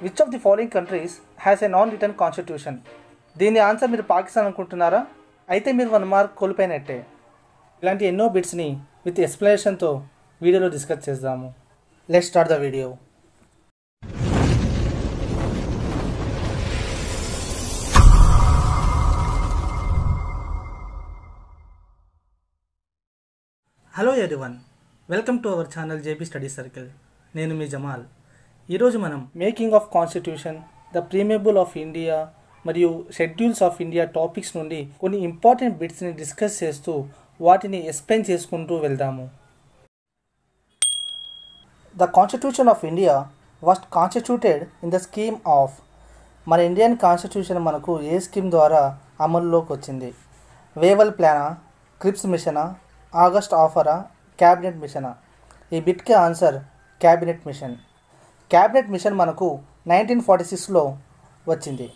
Which of the following countries has a non written constitution? దీని answer మీరు పాకిస్తాన్ అనుకుంటున్నారా? అయితే మీరు 1 మార్క్ కోల్పోయినట్టే. ఇలాంటి ఎన్నో బిట్స్ని విత్ ఎక్స్ప్లెనేషన్తో వీడియోలో డిస్కస్ చేద్దాము. Let's start the video. Hello everyone, welcome to our channel JP study circle. నేను మీ జమాల్. ఈరోజు మనం making of constitution, the preamble of India మరియు షెడ్యూల్స్ ఆఫ్ ఇండియా టాపిక్స్ నుండి కొన్ని ఇంపార్టెంట్ బిట్స్ని డిస్కస్ చేస్తూ వాటిని ఎక్స్ప్లెయిన్ చేసుకుంటూ వెళ్దాము. The constitution of India was constituted in the scheme of, మన ఇండియన్ కాన్స్టిట్యూషన్ మనకు ఏ స్కీమ్ ద్వారా అమల్లోకి వచ్చింది? వేవల్ ప్లానా, క్రిప్స్ మిషనా, ఆగస్ట్ ఆఫరా, క్యాబినెట్ మిషనా? ఈ బిట్కి answer cabinet mission. Cabinet mission మనకు 1946లో వచ్చింది.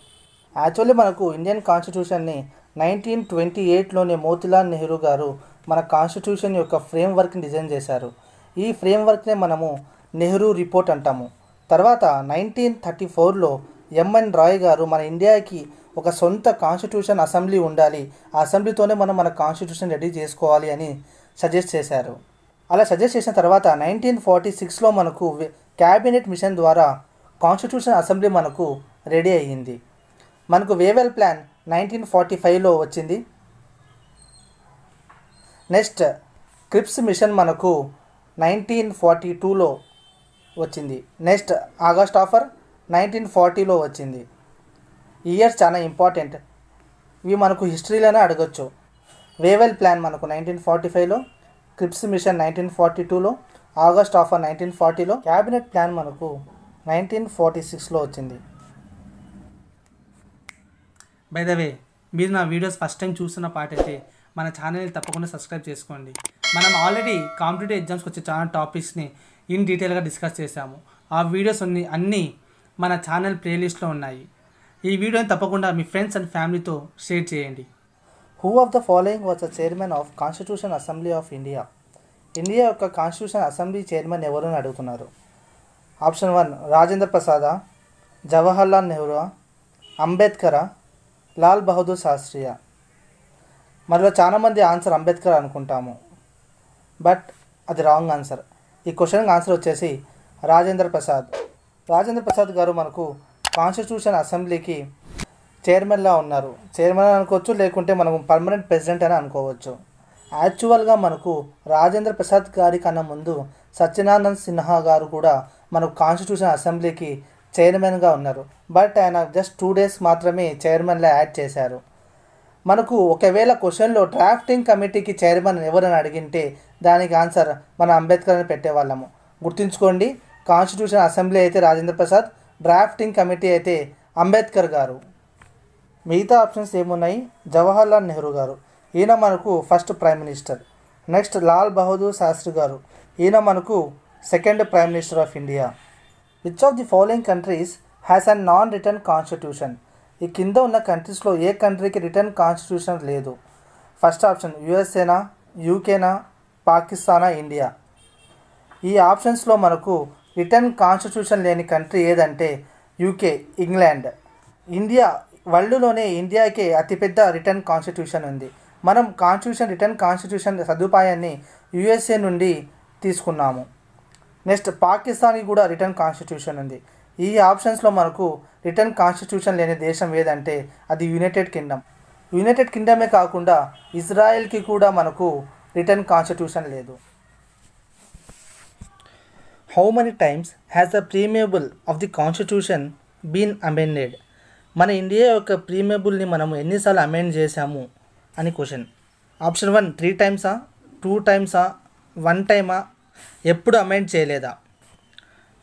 యాక్చువల్లీ మనకు ఇండియన్ కాన్స్టిట్యూషన్ని 1928లోనే మోతీలాల్ నెహ్రూ గారు మన కాన్స్టిట్యూషన్ యొక్క ఫ్రేమ్వర్క్ని డిజైన్ చేశారు. ఈ ఫ్రేమ్వర్క్నే మనము నెహ్రూ రిపోర్ట్ అంటాము. తర్వాత 1934లో ఎంఎన్ రాయ్ గారు మన ఇండియాకి ఒక సొంత కాన్స్టిట్యూషన్ అసెంబ్లీ ఉండాలి, ఆ అసెంబ్లీతోనే మనం మన కాన్స్టిట్యూషన్ రెడీ చేసుకోవాలి అని సజెస్ట్ చేశారు. అలా సజెస్ట్ చేసిన తర్వాత 1946లో మనకు క్యాబినెట్ మిషన్ ద్వారా కాన్స్టిట్యూషన్ అసెంబ్లీ మనకు రెడీ అయ్యింది. మనకు వేవెల్ ప్లాన్ 1945లో వచ్చింది. నెక్స్ట్ క్రిప్స్ మిషన్ మనకు 1942లో వచ్చింది. నెక్స్ట్ ఆగస్ట్ ఆఫర్ 1940లో వచ్చింది. ఇయర్స్ చాలా ఇంపార్టెంట్, ఇవి మనకు హిస్టరీలోనే అడగచ్చు. వేవెల్ ప్లాన్ మనకు 1945లో, క్రిప్స్ మిషన్ 1942లో, ఆగస్ట్ ఆఫర్ 1940లో, క్యాబినెట్ ప్లాన్ మనకు 1946లో వచ్చింది. బై ద వే, మీరు నా వీడియోస్ ఫస్ట్ టైం చూస్తున్న పార్ట్ అయితే మన ఛానల్ని తప్పకుండా సబ్స్క్రైబ్ చేసుకోండి. మనం ఆల్రెడీ కాంపిటేటివ్ ఎగ్జామ్స్కి వచ్చే చాలా టాపిక్స్ని ఇన్ డీటెయిల్గా డిస్కస్ చేశాము. ఆ వీడియోస్ అన్నీ మన ఛానల్ ప్లేలిస్ట్లో ఉన్నాయి. ఈ వీడియోని తప్పకుండా మీ ఫ్రెండ్స్ అండ్ ఫ్యామిలీతో షేర్ చేయండి. Who of the following was the chairman of constitution assembly of India? India యొక్క కాన్స్టిట్యూషన్ అసెంబ్లీ చైర్మన్ ఎవరు అని అడుగుతున్నారు. ఆప్షన్ 1 రాజేంద్ర ప్రసాదా, జవహర్లాల్ నెహ్రూ, అంబేద్కరా, లాల్ బహదూర్ శాస్త్రియా? మనలో చాలామంది ఆన్సర్ అంబేద్కర్ అనుకుంటాము, బట్ అది రాంగ్ ఆన్సర్. ఈ క్వశ్చన్కి ఆన్సర్ వచ్చేసి రాజేంద్ర ప్రసాద్. రాజేంద్ర ప్రసాద్ గారు మనకు కాన్స్టిట్యూషన్ అసెంబ్లీకి చైర్మన్లా ఉన్నారు. చైర్మన్ అనుకోవచ్చు, లేకుంటే మనం పర్మనెంట్ ప్రెసిడెంట్ అని అనుకోవచ్చు. యాక్చువల్గా మనకు రాజేంద్ర ప్రసాద్ గారి కన్నా ముందు సత్యనారాయణ సిన్హా గారు కూడా మనకు కాన్స్టిట్యూషన్ అసెంబ్లీకి చైర్మన్గా ఉన్నారు. బట్ ఆయన జస్ట్ 2 days మాత్రమే చైర్మన్లో యాడ్ చేశారు. మనకు ఒకవేళ క్వశ్చన్లో డ్రాఫ్టింగ్ కమిటీకి చైర్మన్ ఎవరని అడిగింటే దానికి ఆన్సర్ మన అంబేద్కర్ అని పెట్టేవాళ్ళము. గుర్తుంచుకోండి, కాన్స్టిట్యూషన్ అసెంబ్లీ అయితే రాజేంద్ర ప్రసాద్, డ్రాఫ్టింగ్ కమిటీ అయితే అంబేద్కర్ గారు. మిగతా ఆప్షన్స్ ఏమున్నాయి? జవహర్లాల్ నెహ్రూ గారు, ఈయన మనకు first prime minister. Next Lal Bahadur Shastri garu, ఈయన మనకు second prime minister of India. Which of the following countries has a non written constitution? ఈ కింద ఉన్న కంట్రీస్లో ఏ కంట్రీకి రిటర్న్ కాన్స్టిట్యూషన్ లేదు? ఫస్ట్ ఆప్షన్ యుఎస్ఏనా, యూకేనా, పాకిస్తానా, ఇండియా? ఈ ఆప్షన్స్లో మనకు రిటర్న్ కాన్స్టిట్యూషన్ లేని కంట్రీ ఏదంటే యూకే, ఇంగ్లాండ్. ఇండియా వరల్డ్లోనే ఇండియాకే అతిపెద్ద రిటర్న్ కాన్స్టిట్యూషన్ ఉంది. మనం రిటర్న్ కాన్స్టిట్యూషన్ సదుపాయాన్ని యుఎస్ఏ నుండి తీసుకున్నాము. నెక్స్ట్ పాకిస్తాన్కి కూడా రిటర్న్ కాన్స్టిట్యూషన్ ఉంది. ఈ ఆప్షన్స్లో మనకు రిటర్న్ కాన్స్టిట్యూషన్ లేని దేశం ఏదంటే అది యునైటెడ్ కింగ్డమ్. యునైటెడ్ కింగ్డమే కాకుండా ఇజ్రాయెల్కి కూడా మనకు రిటర్న్ కాన్స్టిట్యూషన్ లేదు. How many times has the preamble of the constitution been amended? మన ఇండియా యొక్క ప్రీమేబుల్ని మనము ఎన్నిసార్లు అమెండ్ చేశాము అని క్వశ్చన్. ఆప్షన్ 1 3 టైమ్సా, 2 టైమ్సా, 1 టైమా, ఎప్పుడు అమెండ్ చేయలేదా?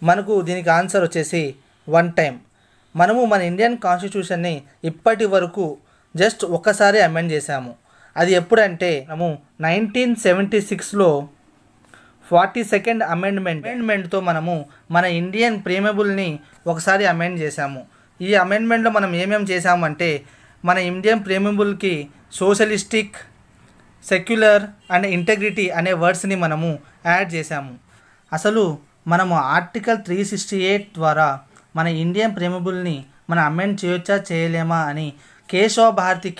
మనకు దీనికి ఆన్సర్ వచ్చేసి 1 టైం. మనము మన ఇండియన్ కాన్స్టిట్యూషన్ని ఇప్పటి వరకు జస్ట్ ఒక్కసారి అమెండ్ చేశాము. అది ఎప్పుడంటే మనము 1976లో 42nd అమెండ్మెంట్తో మనము మన ఇండియన్ ప్రీమేబుల్ని ఒకసారి అమెండ్ చేశాము. ఈ అమెండ్మెంట్లో మనం ఏమేమి చేశామంటే మన ఇండియన్ ప్రీమేబుల్కి సోషలిస్టిక్, సెక్యులర్ అండ్ ఇంటెగ్రిటీ అనే వర్డ్స్ని మనము యాడ్ చేశాము. అసలు మనము ఆర్టికల్ 368 ద్వారా మన ఇండియన్ ప్రిమబుల్ని మనం అమెండ్ చేయొచ్చా చేయలేమా అని కేశవ భారతి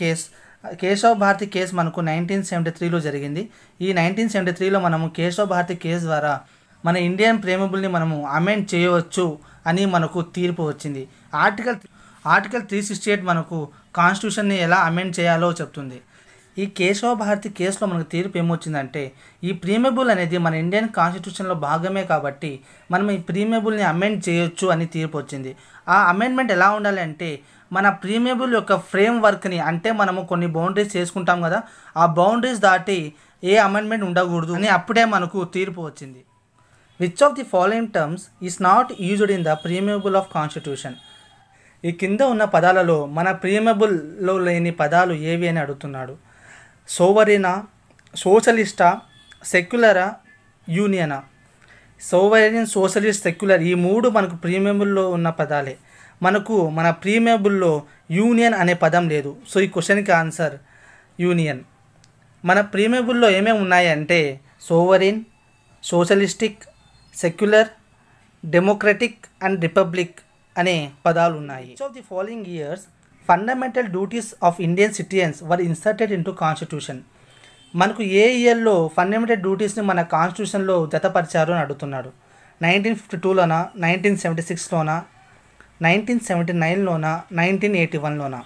కేసు మనకు 1973లో జరిగింది. ఈ 1973లో మనము కేశవ భారతి కేసు ద్వారా మన ఇండియన్ ప్రిమబుల్ని మనము అమెండ్ చేయవచ్చు అని మనకు తీర్పు వచ్చింది. ఆర్టికల్ 368 మనకు కాన్స్టిట్యూషన్ని ఎలా అమెండ్ చేయాలో చెప్తుంది. ఈ కేశవ భారతి కేసులో మనకు తీర్పు ఏమొచ్చిందంటే ఈ ప్రీమబుల్ అనేది మన ఇండియన్ కాన్స్టిట్యూషన్లో భాగమే కాబట్టి మనం ఈ ప్రీమబుల్ని అమెండ్ చేయొచ్చు అని తీర్పు వచ్చింది. ఆ అమెండ్మెంట్ ఎలా ఉండాలి అంటే మన ప్రీమబుల్ యొక్క ఫ్రేమ్ వర్క్ని, అంటే మనము కొన్ని బౌండరీస్ చేసుకుంటాం కదా, ఆ బౌండరీస్ దాటి ఏ అమెండ్మెంట్ ఉండకూడదు అని అప్పుడే మనకు తీర్పు వచ్చింది. Which of the following terms is not used in the preamble of constitution? ఈ కింద ఉన్న పదాలలో మన ప్రీమబుల్లో లేని పదాలు ఏవి అని అడుగుతున్నాడు. సోవరీనా, సోషలిస్టా, సెక్యులరా, యూనియనా? సోవరీన్, సోషలిస్ట్, సెక్యులర్ ఈ మూడు మనకు ప్రీమబుల్లో ఉన్న పదాలే. మనకు మన ప్రీమబుల్లో యూనియన్ అనే పదం లేదు. సో ఈ క్వశ్చన్కి ఆన్సర్ యూనియన్. మన ప్రీమబుల్లో ఏమేమి ఉన్నాయి అంటే sovereign, socialistic, secular, democratic and republic అనే పదాలు ఉన్నాయి. Each of the following years fundamental duties of Indian citizens were inserted into constitution? మనకు ఏ ఇయర్లో ఫండమెంటల్ డ్యూటీస్ని మన కాన్స్టిట్యూషన్లో జతపరిచారు అని అడుగుతున్నాడు. 1952లోనా, 1976లోనా, 1979లోనా, 1981లోనా?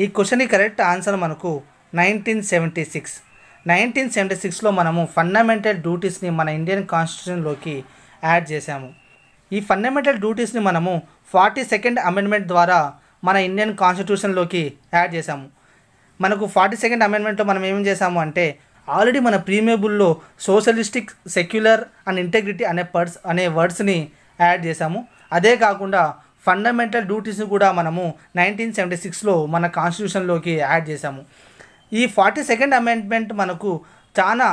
ఈ క్వశ్చన్కి కరెక్ట్ ఆన్సర్ మనకు 1976. 1976లో మనము ఫండమెంటల్ డ్యూటీస్ని మన ఇండియన్ కాన్స్టిట్యూషన్లోకి యాడ్ చేశాము. ఈ ఫండమెంటల్ డ్యూటీస్ని మనము 42nd అమెండ్మెంట్ ద్వారా మన ఇండియన్ కాన్స్టిట్యూషన్లోకి యాడ్ చేశాము. మనకు 42nd అమెండ్మెంట్లో మనం ఏం చేసాము అంటే ఆల్రెడీ మన ప్రీమేబుల్లో సోషలిస్టిక్, సెక్యులర్ అండ్ ఇంటెగ్రిటీ అనే వర్డ్స్ని యాడ్ చేశాము. అదే కాకుండా ఫండమెంటల్ డ్యూటీస్ని కూడా మనము 1976లో మన కాన్స్టిట్యూషన్లోకి యాడ్ చేశాము. ఈ 42nd అమెండ్మెంట్ మనకు చాలా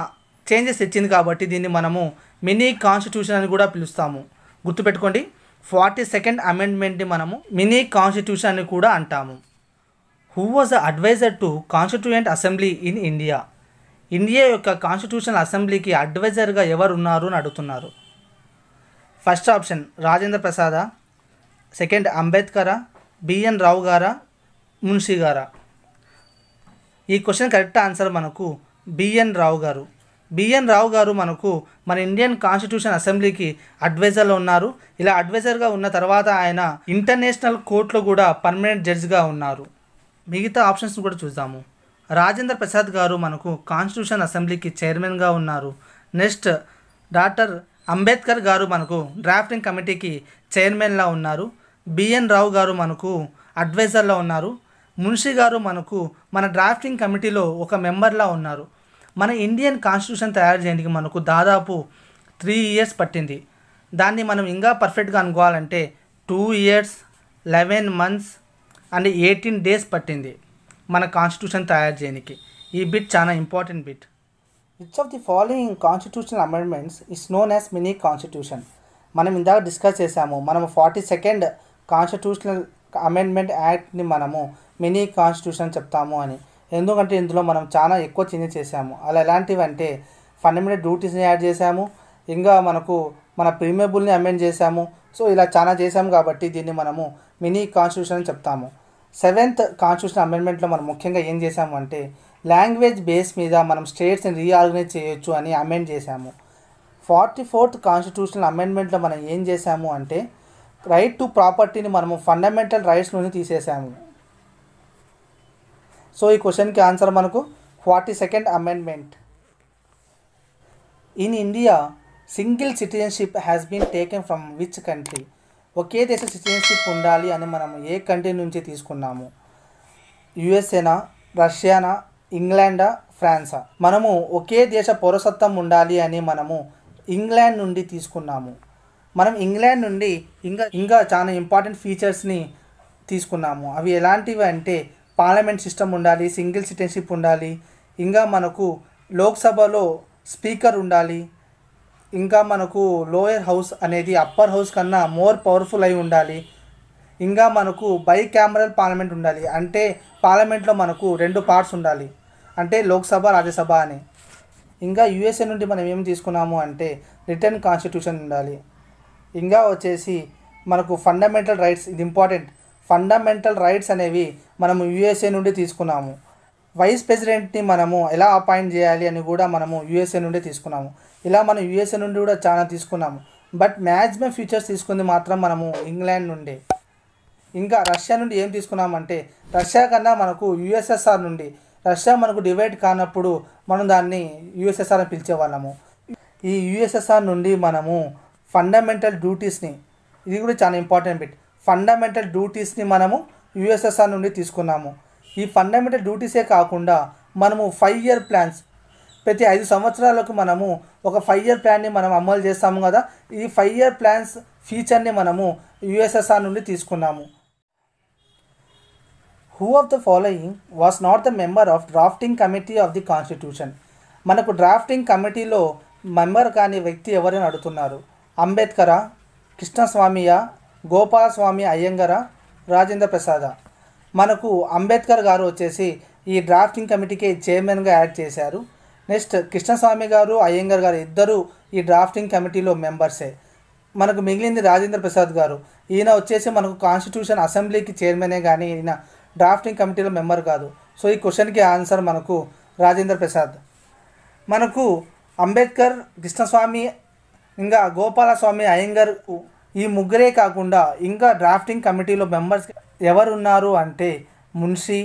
చేంజెస్ తెచ్చింది కాబట్టి దీన్ని మనము మినీ కాన్స్టిట్యూషన్ అని కూడా పిలుస్తాము. గుర్తుపెట్టుకోండి, 42nd అమెండ్మెంట్ని మనము మినీ కాన్స్టిట్యూషన్ అని కూడా అంటాము. Who was the adviser to constituent assembly in India? India యొక్క కాన్స్టిట్యూషనల్ అసెంబ్లీకి అడ్వైజర్గా ఎవరు ఉన్నారు అని అడుగుతున్నారు. ఫస్ట్ ఆప్షన్ రాజేంద్ర ప్రసాదా, సెకండ్ అంబేద్కరా, బిఎన్ రావు గారా, మున్షి గారా? ఈ క్వశ్చన్ కరెక్ట్ ఆన్సర్ మనకు బిఎన్ రావు గారు. బిఎన్ రావు గారు మనకు మన ఇండియన్ కాన్స్టిట్యూషన్ అసెంబ్లీకి అడ్వైజర్లో ఉన్నారు. ఇలా అడ్వైజర్గా ఉన్న తర్వాత ఆయన ఇంటర్నేషనల్ కోర్టులో కూడా పర్మనెంట్ జడ్జిగా ఉన్నారు. మిగతా ఆప్షన్స్ కూడా చూద్దాము. రాజేంద్ర ప్రసాద్ గారు మనకు కాన్స్టిట్యూషన్ అసెంబ్లీకి చైర్మన్గా ఉన్నారు. నెక్స్ట్ డాక్టర్ అంబేద్కర్ గారు మనకు డ్రాఫ్టింగ్ కమిటీకి చైర్మన్లా ఉన్నారు. బిఎన్ రావు గారు మనకు అడ్వైజర్లో ఉన్నారు. మున్షి గారు మనకు మన డ్రాఫ్టింగ్ కమిటీలో ఒక మెంబర్లా ఉన్నారు. మన ఇండియన్ కాన్స్టిట్యూషన్ తయారు చేయడానికి మనకు దాదాపు 3 years పట్టింది. దాన్ని మనం ఇంకా పర్ఫెక్ట్గా అనుకోవాలంటే 2 years, 11 months అండ్ 18 days పట్టింది మన కాన్స్టిట్యూషన్ తయారు చేయడానికి. ఈ బిట్ చాలా important bit. Which of the following constitutional amendments is known as mini constitution? మనం ఇందాక డిస్కస్ చేసాము. మనము 42nd కాన్స్టిట్యూషనల్ అమెండ్మెంట్ యాక్ట్ని మనము మినీ కాన్స్టిట్యూషన్ చెప్తాము అని. ఎందుకంటే ఇందులో మనం చాలా ఎక్కువ చేంజెస్ చేసాము. అలా ఎలాంటివి అంటే ఫండమెంటల్ డ్యూటీస్ని యాడ్ చేసాము, ఇంకా మనకు మన ప్రీమేబుల్ని అమెండ్ చేసాము. సో ఇలా చాలా చేసాము కాబట్టి దీన్ని మనము మినీ కాన్స్టిట్యూషన్ అని చెప్తాము. 7th కాన్స్టిట్యూషన్ అమెండ్మెంట్లో మనం ముఖ్యంగా ఏం చేసాము అంటే లాంగ్వేజ్ బేస్ మీద మనం స్టేట్స్ని రీఆర్గనైజ్ చేయొచ్చు అని అమెండ్ చేసాము. 44th కాన్స్టిట్యూషనల్ అమెండ్మెంట్లో మనం ఏం చేసాము అంటే రైట్ టు ప్రాపర్టీని మనము ఫండమెంటల్ రైట్స్ నుండి తీసేసాము. సో ఈ క్వశ్చన్కి ఆన్సర్ మనకు 42nd amendment. In India single citizenship has been taken from which country? ఒకే దేశ సిటిజన్షిప్ ఉండాలి అని మనం ఏ కంట్రీ నుంచి తీసుకున్నాము? యుఎస్ఏనా, రష్యానా, ఇంగ్లాండా, ఫ్రాన్సా? మనము ఒకే దేశ పౌరసత్వం ఉండాలి అని మనము ఇంగ్లాండ్ నుండి తీసుకున్నాము. మనం ఇంగ్లాండ్ నుండి ఇంకా చాలా ఇంపార్టెంట్ ఫీచర్స్ని తీసుకున్నాము. అవి ఎలాంటివి అంటే పార్లమెంట్ సిస్టమ్ ఉండాలి, సింగిల్ సిటిజన్షిప్ ఉండాలి, ఇంకా మనకు లోక్సభలో స్పీకర్ ఉండాలి, ఇంకా మనకు లోయర్ హౌస్ అనేది అప్పర్ హౌస్ కన్నా మోర్ పవర్ఫుల్ అయి ఉండాలి, ఇంకా మనకు బై క్యామరల్ పార్లమెంట్ ఉండాలి. అంటే పార్లమెంట్లో మనకు 2 parts ఉండాలి, అంటే లోక్సభ, రాజ్యసభ అని. ఇంకా యూఎస్ఏ నుండి మనం ఏం తీసుకున్నాము అంటే రిటర్న్ కాన్స్టిట్యూషన్ ఉండాలి. ఇంకా వచ్చేసి మనకు ఫండమెంటల్ రైట్స్, ఇది ఇంపార్టెంట్, ఫండమెంటల్ రైట్స్ అనేవి మనము యూఎస్ఏ నుండి తీసుకున్నాము. వైస్ ప్రెసిడెంట్ని మనము ఎలా అపాయింట్ చేయాలి అని కూడా మనము యూఎస్ఏ నుండి తీసుకున్నాము. ఇలా మనం యూఎస్ఏ నుండి కూడా చాలా తీసుకున్నాము. బట్ మ్యాక్సిమం ఫీచర్స్ తీసుకుంది మాత్రం మనము ఇంగ్లాండ్ నుండే. ఇంకా రష్యా నుండి ఏం తీసుకున్నామంటే, రష్యా కన్నా మనకు యుఎస్ఎస్ఆర్ నుండి, రష్యా మనకు డివైడ్ కానప్పుడు మనం దాన్ని యుఎస్ఎస్ఆర్ అని పిలిచేవాళ్ళము. ఈ యుఎస్ఎస్ఆర్ నుండి మనము ఫండమెంటల్ డ్యూటీస్ని, ఇది కూడా చాలా ఇంపార్టెంట్ బిట్, ఫండమెంటల్ డ్యూటీస్ని మనము యుఎస్ఎస్ఆర్ నుండి తీసుకున్నాము. ఈ ఫండమెంటల్ డ్యూటీసే కాకుండా మనము 5 ఇయర్ ప్లాన్స్, ప్రతి 5 సంవత్సరాలకు మనము ఒక 5 ఇయర్ ప్లాన్ని మనం అమలు చేస్తాము కదా, ఈ 5 ఇయర్ ప్లాన్స్ ఫీచర్ని మనము యుఎస్ఎస్ఆర్ నుండి తీసుకున్నాము. Who of the following was not the member of drafting committee of the constitution? మనకు డ్రాఫ్టింగ్ కమిటీలో మెంబర్ కాని వ్యక్తి ఎవరైనా అడుగుతున్నారు. అంబేద్కరా, కృష్ణస్వామియా, గోపాలస్వామి అయ్యంగారా, రాజేంద్ర ప్రసాద? మనకు అంబేద్కర్ గారు వచ్చేసి ఈ డ్రాఫ్టింగ్ కమిటీకి చైర్మన్గా యాడ్ చేశారు. నెక్స్ట్ కృష్ణస్వామి గారు, అయ్యంగార్ గారు ఇద్దరు ఈ డ్రాఫ్టింగ్ కమిటీలో మెంబర్సే. మనకు మిగిలింది రాజేంద్ర ప్రసాద్ గారు. ఈయన వచ్చేసి మనకు కాన్స్టిట్యూషన్ అసెంబ్లీకి చైర్మనే కానీ ఈయన డ్రాఫ్టింగ్ కమిటీలో మెంబర్ కాదు. సో ఈ క్వశ్చన్కి ఆన్సర్ మనకు రాజేంద్ర ప్రసాద్. మనకు అంబేద్కర్, కృష్ణస్వామి, ఇంకా గోపాలస్వామి అయ్యంగార్ ఈ ముగ్గురే కాకుండా ఇంకా డ్రాఫ్టింగ్ కమిటీలో మెంబర్స్ ఎవరున్నారు అంటే మున్షి,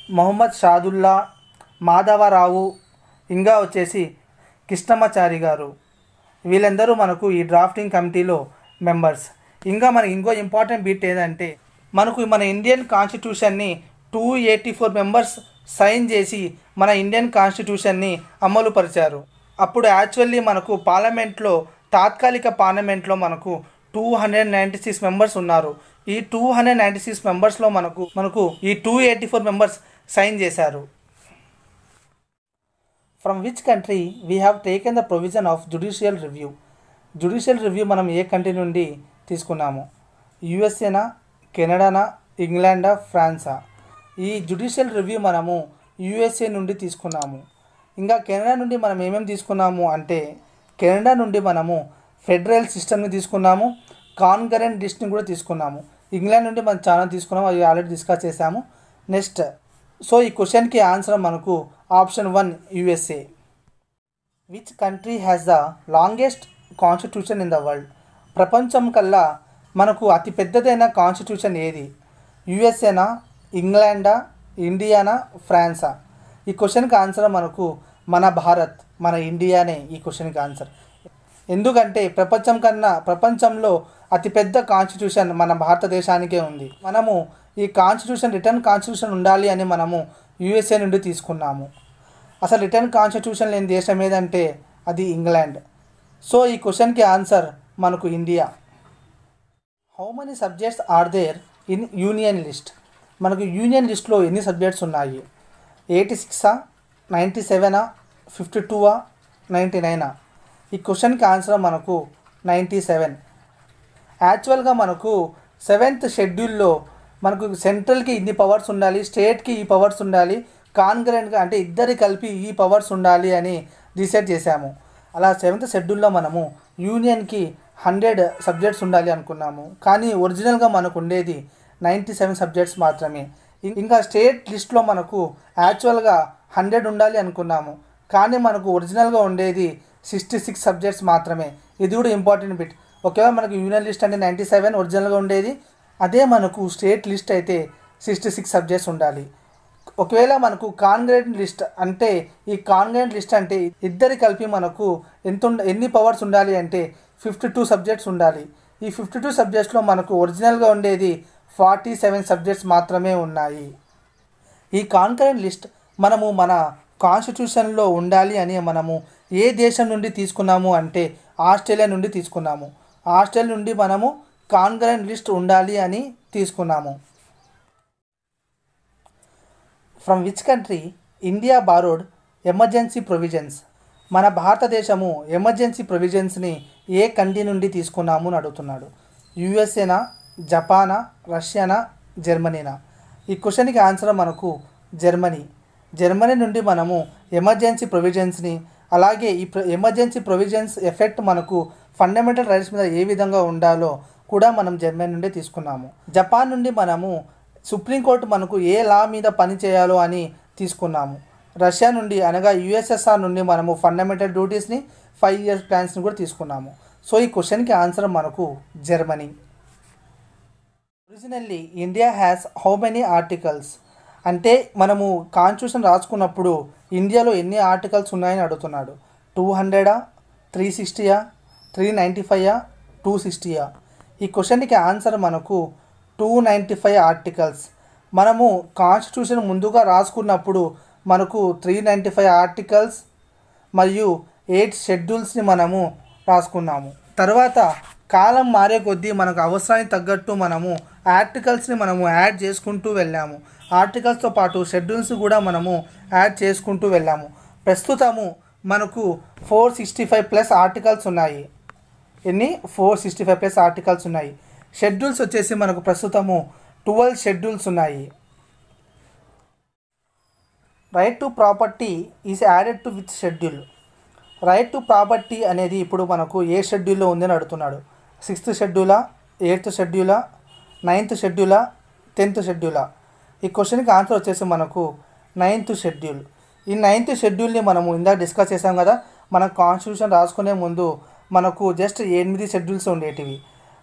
మొహమ్మద్ షాదుల్లా, మాధవరావు, ఇంకా వచ్చేసి కృష్ణమాచారి గారు. వీళ్ళందరూ మనకు ఈ డ్రాఫ్టింగ్ కమిటీలో మెంబర్స్. ఇంకా మనకి ఇంకో ఇంపార్టెంట్ బిట్ ఏంటంటే, మనకు మన ఇండియన్ కాన్స్టిట్యూషన్ని 284 మెంబర్స్ సైన్ చేసి మన ఇండియన్ కాన్స్టిట్యూషన్ని అమలు పరిచారు. అప్పుడు యాక్చువల్లీ మనకు పార్లమెంట్లో, తాత్కాలిక పార్లమెంట్లో మనకు 296 మెంబర్స్ ఉన్నారు. ఈ 296 మెంబర్స్లో మనకు ఈ 284 మెంబర్స్ సైన్ చేశారు. From which country we have taken the provision of judicial review? Judicial review మనం ఏ కంట్రీ నుండి తీసుకున్నాము? యుఎస్ఏనా, కెనడానా, ఇంగ్లాండా, ఫ్రాన్సా? ఈ జుడిషియల్ రివ్యూ మనము యుఎస్ఏ నుండి తీసుకున్నాము. ఇంకా కెనడా నుండి మనం ఏమేమి తీసుకున్నాము అంటే, కెనడా నుండి మనము ఫెడరల్ సిస్టమ్ని తీసుకున్నాము, కాన్కరెంట్ లిస్ట్ని కూడా తీసుకున్నాము. ఇంగ్లాండ్ నుండి మనం చాలా తీసుకున్నాము, అవి ఆల్రెడీ డిస్కస్ చేసాము. నెక్స్ట్, సో ఈ క్వశ్చన్కి ఆన్సర్ మనకు option 1 USA. Which country has the longest constitution in the world? ప్రపంచం కల్లా మనకు అతి పెద్దదైన కాన్స్టిట్యూషన్ ఏది? యుఎస్ఏనా, ఇంగ్లాండా, ఇండియానా, ఫ్రాన్సా? ఈ క్వశ్చన్కి ఆన్సర్ మనకు మన భారత్, మన ఇండియానే ఈ క్వశ్చన్కి ఆన్సర్. ఎందుకంటే ప్రపంచంలో అతిపెద్ద కాన్స్టిట్యూషన్ మన భారతదేశానికే ఉంది. మనము ఈ కాన్స్టిట్యూషన్, రిటర్న్ కాన్స్టిట్యూషన్ ఉండాలి అని మనము యుఎస్ఏ నుండి తీసుకున్నాము. అసలు రిటర్న్ కాన్స్టిట్యూషన్ లేని దేశం ఏదంటే అది ఇంగ్లాండ్. సో ఈ క్వశ్చన్కి ఆన్సర్ మనకు India. How many subjects are there in union list? మనకు యూనియన్ లిస్ట్లో ఎన్ని సబ్జెక్ట్స్ ఉన్నాయి? 86, 97, 52, 99? ఈ క్వశ్చన్కి ఆన్సర్ మనకు 97. యాక్చువల్గా మనకు 7th షెడ్యూల్లో మనకు సెంట్రల్కి ఇన్ని పవర్స్ ఉండాలి, స్టేట్కి ఈ పవర్స్ ఉండాలి, కాన్కరెంట్గా అంటే ఇద్దరి కలిపి ఈ పవర్స్ ఉండాలి అని డిసైడ్ చేశాము. అలా 7th షెడ్యూల్లో మనము యూనియన్కి 100 సబ్జెక్ట్స్ ఉండాలి అనుకున్నాము. కానీ ఒరిజినల్గా మనకు ఉండేది 97 సబ్జెక్ట్స్ మాత్రమే. ఇంకా స్టేట్ లిస్ట్లో మనకు యాక్చువల్గా 100 ఉండాలి అనుకున్నాము. కానీ మనకు ఒరిజినల్గా ఉండేది 66 సబ్జెక్ట్స్ మాత్రమే. ఇది కూడా ఇంపార్టెంట్ బిట్. ఒకవేళ మనకు యూనియన్ లిస్ట్ అంటే 97 ఒరిజినల్గా ఉండేది, అదే మనకు స్టేట్ లిస్ట్ అయితే 66 సబ్జెక్ట్స్ ఉండాలి. ఒకవేళ మనకు కాన్కరెంట్ లిస్ట్ అంటే, ఈ కాన్కరెంట్ లిస్ట్ అంటే ఇద్దరి కలిపి మనకు ఎన్ని పవర్స్ ఉండాలి అంటే 52 సబ్జెక్ట్స్ ఉండాలి. ఈ 52 సబ్జెక్ట్స్లో మనకు ఒరిజినల్గా ఉండేది 47 సబ్జెక్ట్స్ మాత్రమే ఉన్నాయి. ఈ కాన్కరెంట్ లిస్ట్ మనము మన కాన్స్టిట్యూషన్లో ఉండాలి అని మనము ఏ దేశం నుండి తీసుకున్నాము అంటే ఆస్ట్రేలియా నుండి తీసుకున్నాము. ఆస్ట్రేలియా నుండి మనము కాన్కరెంట్ లిస్ట్ ఉండాలి అని తీసుకున్నాము. From which country India borrowed emergency provisions? మన భారతదేశము ఎమర్జెన్సీ ప్రొవిజన్స్ని ఏ కంట్రీ నుండి తీసుకున్నాము అని అడుగుతున్నాడు. యుఎస్ఏనా, జపానా, రష్యానా, జర్మనీనా? ఈ క్వశ్చన్కి ఆన్సర్ మనకు జర్మనీ నుండి మనము ఎమర్జెన్సీ ప్రొవిజన్స్ని, అలాగే ఈ ఎమర్జెన్సీ ప్రొవిజన్స్ ఎఫెక్ట్ మనకు ఫండమెంటల్ రైట్స్ మీద ఏ విధంగా ఉండాలో కూడా మనం జర్మనీ నుండి తీసుకున్నాము. జపాన్ నుండి మనము సుప్రీంకోర్టు మనకు ఏ లా మీద పని చేయాలో అని తీసుకున్నాము. రష్యా నుండి అనగా యుఎస్ఎస్ఆర్ నుండి మనము ఫండమెంటల్ డ్యూటీస్ని 5 years ప్లాన్స్ని కూడా తీసుకున్నాము. సో ఈ క్వశ్చన్కి ఆన్సర్ మనకు Germany. Originally India has how many articles అంటే మనము కాన్స్టిట్యూషన్ రాసుకున్నప్పుడు ఇండియాలో ఎన్ని ఆర్టికల్స్ ఉన్నాయని అడుగుతున్నాడు. 200, 360, 395, 260. ఈ క్వశ్చన్కి ఆన్సర్ మనకు 295 ఆర్టికల్స్. మనము కాన్స్టిట్యూషన్ ముందుగా రాసుకున్నప్పుడు మనకు 395 ఆర్టికల్స్ మరియు 8 షెడ్యూల్స్ని మనము రాసుకున్నాము. తర్వాత కాలం మారే కొద్దీ మనకు అవసరానికి తగ్గట్టు మనము ఆర్టికల్స్ని మనము యాడ్ చేసుకుంటూ వెళ్ళాము. ఆర్టికల్స్తో పాటు షెడ్యూల్స్ కూడా మనము యాడ్ చేసుకుంటూ వెళ్ళాము. ప్రస్తుతము మనకు 465+ ఆర్టికల్స్ ఉన్నాయి. ఎన్ని? 465+ ఆర్టికల్స్ ఉన్నాయి. షెడ్యూల్స్ వచ్చేసి మనకు ప్రస్తుతము 12 షెడ్యూల్స్ ఉన్నాయి. Right to property is added to with schedule. Right to property అనేది ఇప్పుడు మనకు ఏ షెడ్యూల్లో ఉందని అడుగుతున్నాడు. 6th షెడ్యూలా, 8th షెడ్యూలా, 9th షెడ్యూలా, 10th షెడ్యూలా? ఈ క్వశ్చన్కి ఆన్సర్ వచ్చేసి మనకు 9th షెడ్యూల్. ఈ 9th షెడ్యూల్ని మనము ఇందాక డిస్కస్ చేసాం కదా. మన కాన్స్టిట్యూషన్ రాసుకునే ముందు మనకు జస్ట్ 8 షెడ్యూల్స్ ఉండేటివి.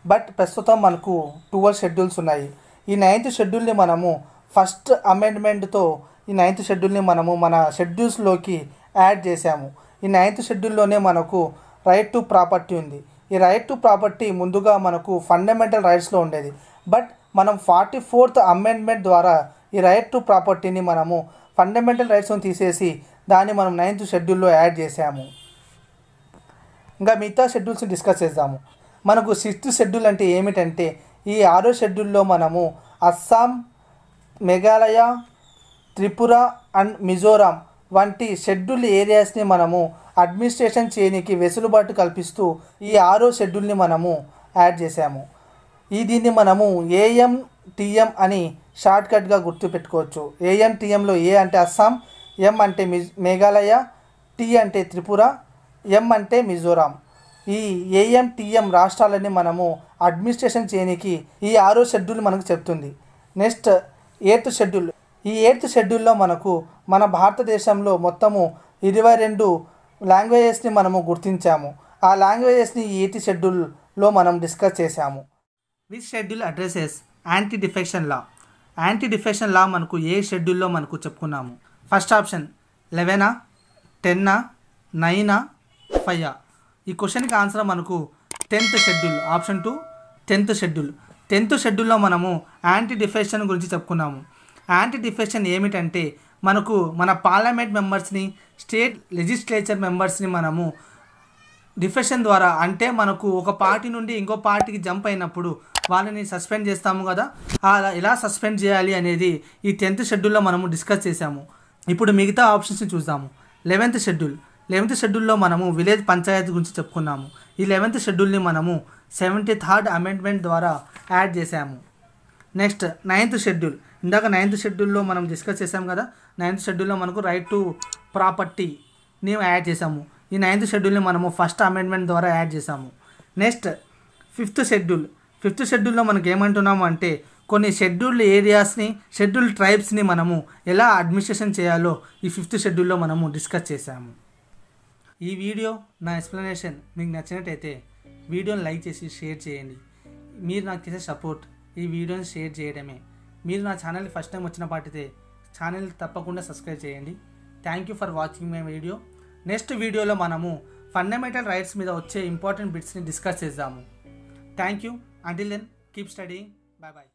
బట్ ప్రస్తుతం మనకు 12 షెడ్యూల్స్ ఉన్నాయి. ఈ 9th షెడ్యూల్ని మనము ఫస్ట్ అమెండ్మెంట్తో ఈ 9th షెడ్యూల్ని మనము మన షెడ్యూల్స్లోకి యాడ్ చేసాము. ఈ 9th షెడ్యూల్లోనే మనకు రైట్ టు ప్రాపర్టీ ఉంది. ఈ రైట్ టు ప్రాపర్టీ ముందుగా మనకు ఫండమెంటల్ రైట్స్లో ఉండేది. బట్ మనం 44th అమెండ్మెంట్ ద్వారా ఈ రైట్ టు ప్రాపర్టీని మనము ఫండమెంటల్ రైట్స్ని తీసేసి దాన్ని మనం 9th షెడ్యూల్లో యాడ్ చేసాము. ఇంకా మిగతా షెడ్యూల్స్ని డిస్కస్ చేద్దాము. మనకు 6th షెడ్యూల్ అంటే ఏమిటంటే ఈ 6వ షెడ్యూల్లో మనము అస్సాం, మేఘాలయ, త్రిపుర అండ్ మిజోరాం వంటి షెడ్యూల్ ఏరియాస్ని మనము అడ్మినిస్ట్రేషన్ చేయడానికి వెసులుబాటు కల్పిస్తూ ఈ 6వ షెడ్యూల్ని మనము యాడ్ చేసాము. దీన్ని మనము AMTM అని షార్ట్కట్గా గుర్తుపెట్టుకోవచ్చు. AMTMలో ఏ అంటే అస్సాం, M అంటే మేఘాలయ, T అంటే త్రిపుర, M అంటే మిజోరాం. ఈ AMTM రాష్ట్రాలని మనము అడ్మినిస్ట్రేషన్ చేయడానికి ఈ 6వ షెడ్యూల్ మనకు చెప్తుంది. Next 8th schedule. ఈ 8th షెడ్యూల్లో మనకు మన భారతదేశంలో మొత్తము 22 లాంగ్వేజెస్ని మనము గుర్తించాము. ఆ లాంగ్వేజెస్ని ఈ 8th షెడ్యూల్లో మనం డిస్కస్ చేసాము. Which schedule addresses anti defection law? Anti defection law మనకు ఏ షెడ్యూల్లో మనకు చెప్పుకున్నాము. First option 11, 10, 9, 5. ఈ క్వశ్చన్కి ఆన్సర్ మనకు 10th schedule. Option 2 10th schedule. 10th షెడ్యూల్లో మనము యాంటీ డిఫెక్షన్ గురించి చెప్పుకున్నాము. యాంటీ డిఫెక్షన్ ఏమిటంటే మనకు మన పార్లమెంట్ మెంబర్స్ని, స్టేట్ లెజిస్లేచర్ మెంబర్స్ని మనము డిఫెక్షన్ ద్వారా అంటే మనకు ఒక పార్టీ నుండి ఇంకో పార్టీకి జంప్ అయినప్పుడు వాళ్ళని సస్పెండ్ చేస్తాము కదా. అలా ఎలా సస్పెండ్ చేయాలి అనేది ఈ 10th షెడ్యూల్లో మనము డిస్కస్ చేసాము. ఇప్పుడు మిగతా ఆప్షన్స్ని చూద్దాము. 11th schedule. 11th షెడ్యూల్లో మనము విలేజ్ పంచాయతీ గురించి చెప్పుకున్నాము. ఈ 11th షెడ్యూల్ని మనము 73rd అమెండ్మెంట్ ద్వారా యాడ్ చేసాము. Next 9th schedule. ఇందాక 9th షెడ్యూల్లో మనం డిస్కస్ చేసాం కదా. 9th షెడ్యూల్లో మనకు రైట్ టు ప్రాపర్టీని యాడ్ చేసాము. ఈ 9th షెడ్యూల్ని మనము ఫస్ట్ అమెండ్మెంట్ ద్వారా యాడ్ చేసాము. Next 5th schedule. 5th షెడ్యూల్లో మనకు ఏమంటున్నాము అంటే కొన్ని షెడ్యూల్డ్ ఏరియాస్ని, షెడ్యూల్డ్ ట్రైబ్స్ని మనము ఎలా అడ్మినిస్ట్రేషన్ చేయాలో ఈ 5th షెడ్యూల్లో మనము డిస్కస్ చేసాము. ఈ వీడియో నా ఎక్స్ప్లెనేషన్ మీకు నచ్చినట్టయితే వీడియోని లైక్ చేసి షేర్ చేయండి. మీరు నాకు చేసే సపోర్ట్ ఈ వీడియోని షేర్ చేయడమే. మీరు నా ఛానల్ని ఫస్ట్ టైం వచ్చిన పాటితే ఛానల్ తప్పకుండా సబ్స్క్రైబ్ చేయండి. Thank you for watching my video. Next వీడియోలో మనము ఫండమెంటల్ రైట్స్ మీద వచ్చే ఇంపార్టెంట్ బిట్స్ని డిస్కస్ చేద్దాము. Thank you. Until then keep studying. Bye bye.